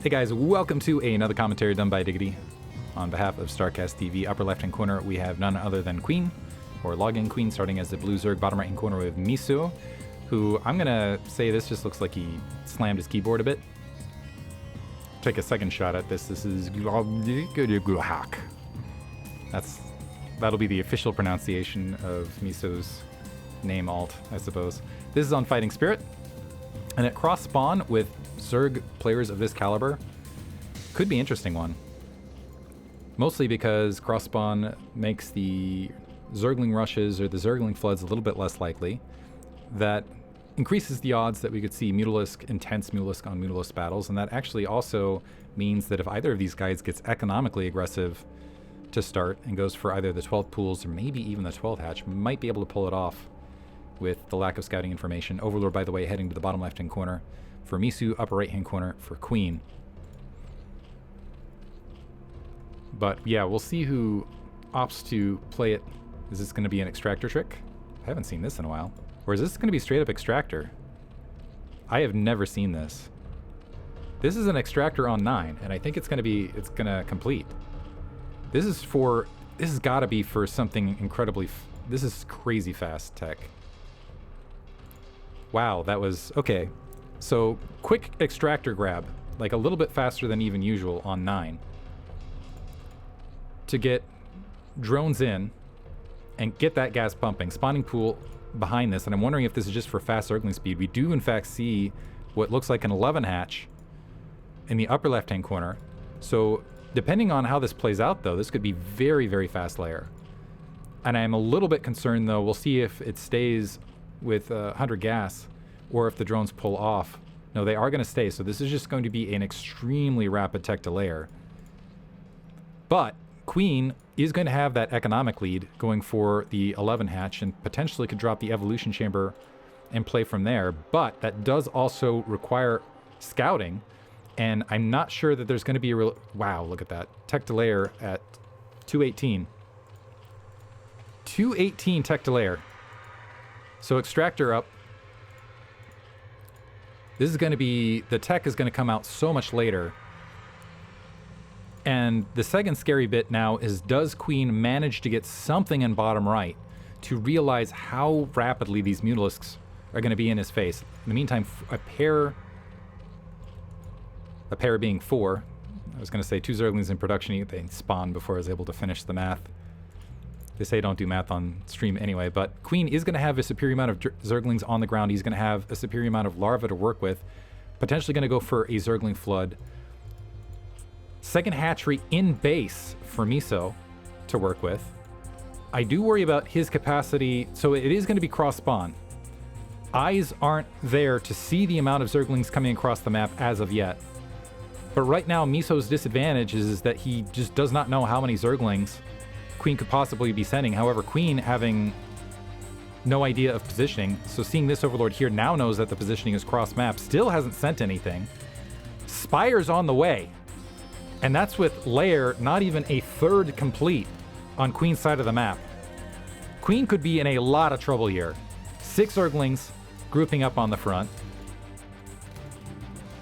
Hey guys, welcome to another commentary done by Diggity. On behalf of StarCastTV, upper left-hand corner, we have none other than Queen, or login Queen, starting as the blue Zerg. Bottom right-hand corner, we have Miso, who I'm gonna say this just looks like he slammed his keyboard a bit. Take a second shot at this. This is that'll be the official pronunciation of Miso's name alt, I suppose. This is on Fighting Spirit, and at cross spawn with Zerg players of this caliber could be an interesting one. Mostly because cross spawn makes the Zergling rushes or the Zergling floods a little bit less likely. That increases the odds that we could see Mutalisk, intense Mutalisk on Mutalisk battles, and that actually also means that if either of these guys gets economically aggressive to start and goes for either the 12 pools or maybe even the 12 hatch, might be able to pull it off with the lack of scouting information. Overlord, by the way, heading to the bottom left-hand corner for Miso, upper right-hand corner for Queen. But yeah, we'll see who opts to play it. Is this going to be an extractor trick? I haven't seen this in a while. Or is this going to be straight up extractor? I have never seen this. This is an extractor on 9, and I think it's going to complete. This has got to be for something incredibly, this is crazy fast tech. Wow, that was, okay. So, quick extractor grab, like a little bit faster than even usual on 9. To get drones in and get that gas pumping. Spawning pool behind this, and I'm wondering if this is just for fast Zergling speed. We do in fact see what looks like an 11 hatch in the upper left-hand corner. So, depending on how this plays out though, this could be very, very fast layer. And I'm a little bit concerned though, we'll see if it stays with 100 gas or if the drones pull off. No, they are going to stay, so this is just going to be an extremely rapid tech to layer. But Queen is going to have that economic lead going for the 11 hatch and potentially could drop the evolution chamber and play from there. But that does also require scouting, and I'm not sure that there's going to be a real... Wow, look at that. Tech to layer at 218. 218 tech to layer. So extractor up. This is going to be... The tech is going to come out so much later. And the second scary bit now is, does Queen manage to get something in bottom right to realize how rapidly these Mutalisks are going to be in his face? In the meantime, a pair being 4. I was going to say 2 Zerglings in production. They spawned before I was able to finish the math. They say don't do math on stream anyway, but Queen is going to have a superior amount of Zerglings on the ground. He's going to have a superior amount of larvae to work with. Potentially going to go for a Zergling flood. Second hatchery in base for Miso to work with. I do worry about his capacity, so it is going to be cross spawn. Eyes aren't there to see the amount of Zerglings coming across the map as of yet. But right now, Miso's disadvantage is that he just does not know how many Zerglings Queen could possibly be sending. However, Queen having no idea of positioning, so seeing this Overlord here now knows that the positioning is cross map, still hasn't sent anything. Spire's on the way. And that's with layer not even a third complete on Queen's side of the map. Queen could be in a lot of trouble here. 6 Zerglings grouping up on the front.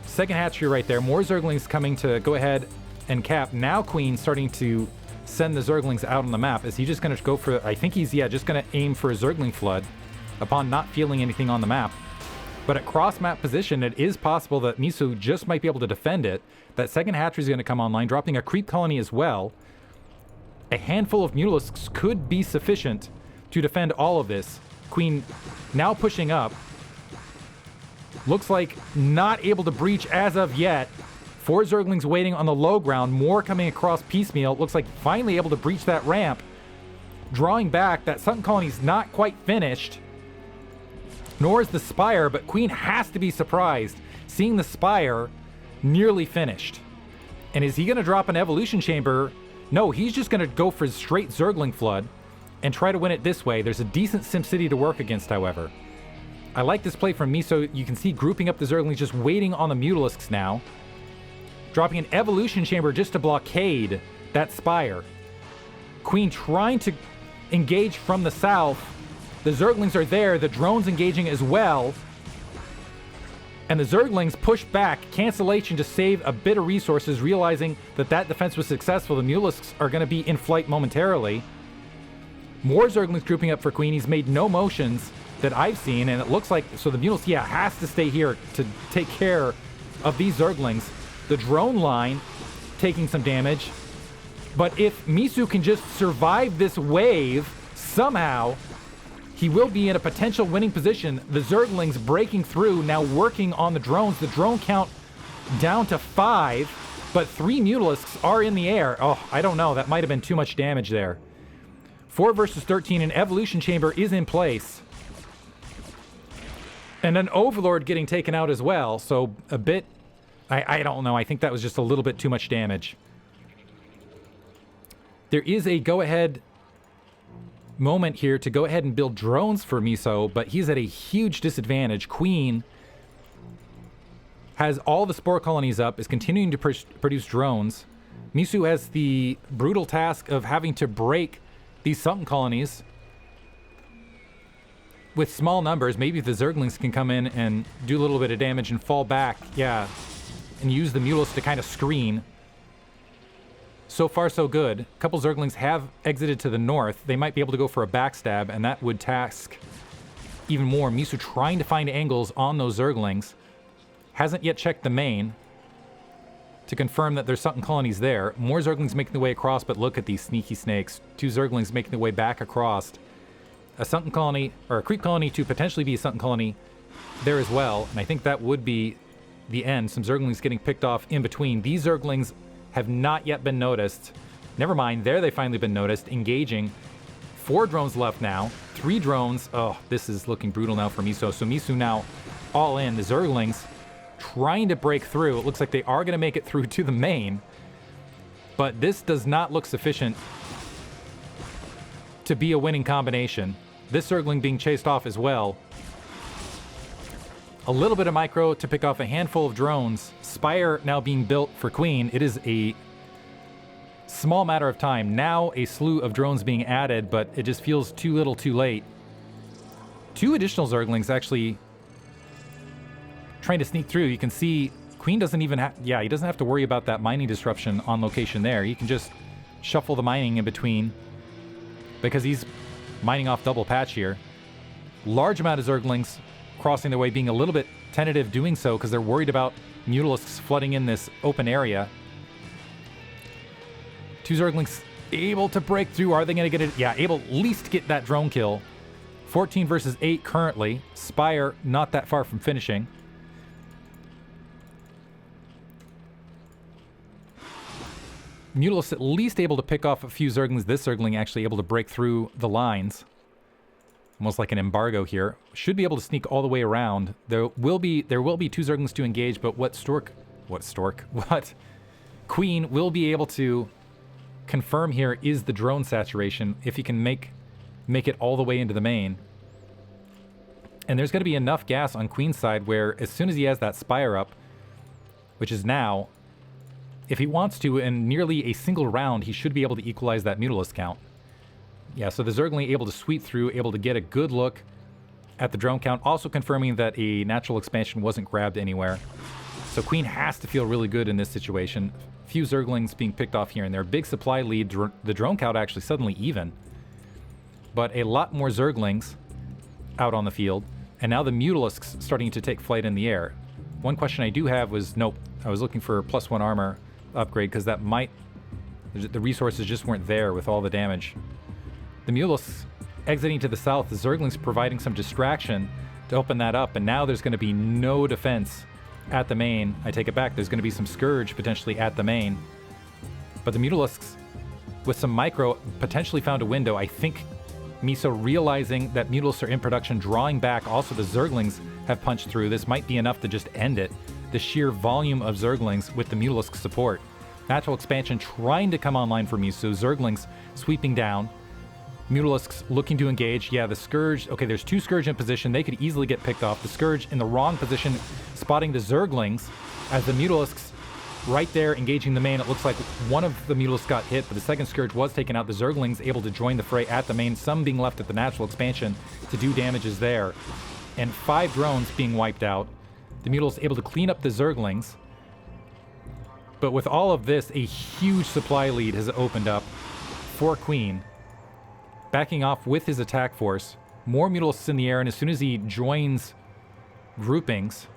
Second hatchery right there. More Zerglings coming to go ahead and cap. Now Queen starting to send the Zerglings out on the map. Is he just going to go for... I think he's, just going to aim for a Zergling flood upon not feeling anything on the map. But at cross-map position, it is possible that Miso just might be able to defend it. That second hatchery is going to come online, dropping a creep colony as well. A handful of Mutalisks could be sufficient to defend all of this. Queen now pushing up. Looks like not able to breach as of yet. 4 Zerglings waiting on the low ground. More coming across piecemeal. Looks like finally able to breach that ramp. Drawing back. That Sunken colony's not quite finished. Nor is the Spire, but Queen has to be surprised seeing the Spire nearly finished. And is he going to drop an evolution chamber? No, he's just going to go for straight Zergling flood and try to win it this way. There's a decent SimCity to work against, however. I like this play from Miso. You can see grouping up the Zerglings, just waiting on the Mutalisks now. Dropping an evolution chamber just to blockade that Spire. Queen trying to engage from the south. The Zerglings are there, the drone's engaging as well. And the Zerglings push back, cancellation to save a bit of resources, realizing that that defense was successful. The Mulisks are going to be in flight momentarily. More Zerglings grouping up for Queen. He's made no motions that I've seen, and it looks like, so the Mulis, yeah, has to stay here to take care of these Zerglings. The drone line taking some damage, but if Miso can just survive this wave somehow, he will be in a potential winning position. The Zerglings breaking through, now working on the drones. The drone count down to 5, but 3 Mutalisks are in the air. Oh, I don't know, that might have been too much damage there. 4 versus 13, an Evolution Chamber is in place. And an Overlord getting taken out as well, so a bit, I don't know, I think that was just a little bit too much damage. There is a go-ahead moment here to go ahead and build drones for Miso, but he's at a huge disadvantage. Queen has all the spore colonies up, is continuing to produce drones. Miso has the brutal task of having to break these Sunken colonies with small numbers. Maybe the Zerglings can come in and do a little bit of damage and fall back, yeah, and use the Mulis to kind of screen. So far, so good. A couple Zerglings have exited to the north. They might be able to go for a backstab, and that would task even more. Miso trying to find angles on those Zerglings. Hasn't yet checked the main to confirm that there's Sunken colonies there. More Zerglings making their way across, but look at these sneaky snakes. 2 Zerglings making their way back across. A Sunken colony, or a creep colony to potentially be a Sunken colony there as well. And I think that would be the end. Some Zerglings getting picked off in between. These Zerglings have not yet been noticed. Never mind, there they finally been noticed, engaging. 4 drones left now, 3 drones. Oh, this is looking brutal now for Miso. So Miso now all in. The Zerglings trying to break through. It looks like they are going to make it through to the main, but this does not look sufficient to be a winning combination. This Zergling being chased off as well. A little bit of micro to pick off a handful of drones. Spire now being built for Queen. It is a small matter of time. Now a slew of drones being added, but it just feels too little too late. 2 additional Zerglings actually trying to sneak through. You can see Queen doesn't even have, yeah, he doesn't have to worry about that mining disruption on location there. He can just shuffle the mining in between because he's mining off double patch here. Large amount of Zerglings crossing their way, being a little bit tentative doing so because they're worried about Mutalisks flooding in this open area. 2 Zerglings able to break through. Are they going to get it? Yeah, able at least to get that drone kill. 14 versus 8 currently. Spire not that far from finishing. Mutalisks at least able to pick off a few Zerglings. This Zergling actually able to break through the lines. Almost like an embargo here. Should be able to sneak all the way around. There will be 2 Zerglings to engage, but what Queen will be able to confirm here is the drone saturation if he can make it all the way into the main. And there's going to be enough gas on Queen's side where as soon as he has that Spire up, which is now, if he wants to, in nearly a single round, he should be able to equalize that Mutalisk count. Yeah, so the Zergling able to sweep through, able to get a good look at the drone count, also confirming that a natural expansion wasn't grabbed anywhere. So Queen has to feel really good in this situation. Few Zerglings being picked off here and there. Big supply lead, the drone count actually suddenly even. But a lot more Zerglings out on the field. And now the Mutalisks starting to take flight in the air. One question I do have was, nope, I was looking for a +1 armor upgrade because that might, the resources just weren't there with all the damage. The Mutalisks exiting to the south, the Zerglings providing some distraction to open that up, and now there's going to be no defense at the main. I take it back, there's going to be some Scourge potentially at the main. But the Mutalisks, with some micro, potentially found a window. I think Miso realizing that Mutalisks are in production, drawing back. Also, the Zerglings have punched through. This might be enough to just end it. The sheer volume of Zerglings with the Mutalisk support. Natural expansion trying to come online for Miso. Zerglings sweeping down. Mutalisks looking to engage. Yeah, the Scourge. Okay, there's 2 Scourge in position. They could easily get picked off. The Scourge in the wrong position, spotting the Zerglings as the Mutalisks right there engaging the main. It looks like one of the Mutalisks got hit, but the second Scourge was taken out. The Zerglings able to join the fray at the main, some being left at the natural expansion to do damages there. And 5 drones being wiped out. The Mutals able to clean up the Zerglings. But with all of this, a huge supply lead has opened up for Queen. Backing off with his attack force. More Mutalisks in the air, and as soon as he joins groupings,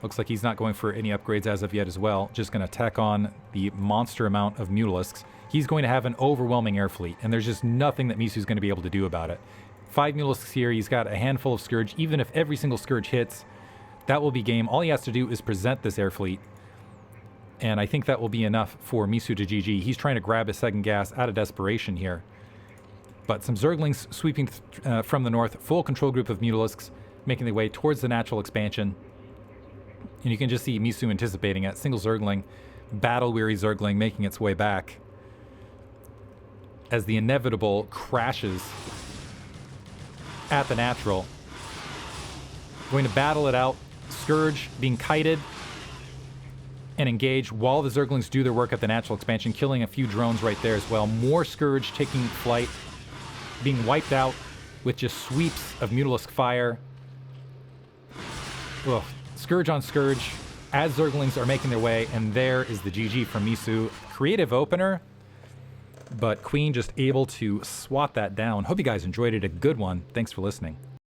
looks like he's not going for any upgrades as of yet as well. Just going to tack on the monster amount of Mutalisks. He's going to have an overwhelming air fleet, and there's just nothing that Miso's going to be able to do about it. 5 Mutalisks here. He's got a handful of Scourge. Even if every single Scourge hits, that will be game. All he has to do is present this air fleet, and I think that will be enough for Miso to GG. He's trying to grab his second gas out of desperation here. But some Zerglings sweeping from the north. Full control group of Mutalisks making their way towards the natural expansion. And you can just see Miso anticipating it. Single Zergling, battle-weary Zergling making its way back as the inevitable crashes at the natural. Going to battle it out. Scourge being kited and engage while the Zerglings do their work at the natural expansion, killing a few drones right there as well. More Scourge taking flight, being wiped out with just sweeps of Mutalisk fire. Ugh. Scourge on Scourge as Zerglings are making their way, and there is the GG from Miso. Creative opener, but Queen just able to swat that down. Hope you guys enjoyed it. A good one. Thanks for listening.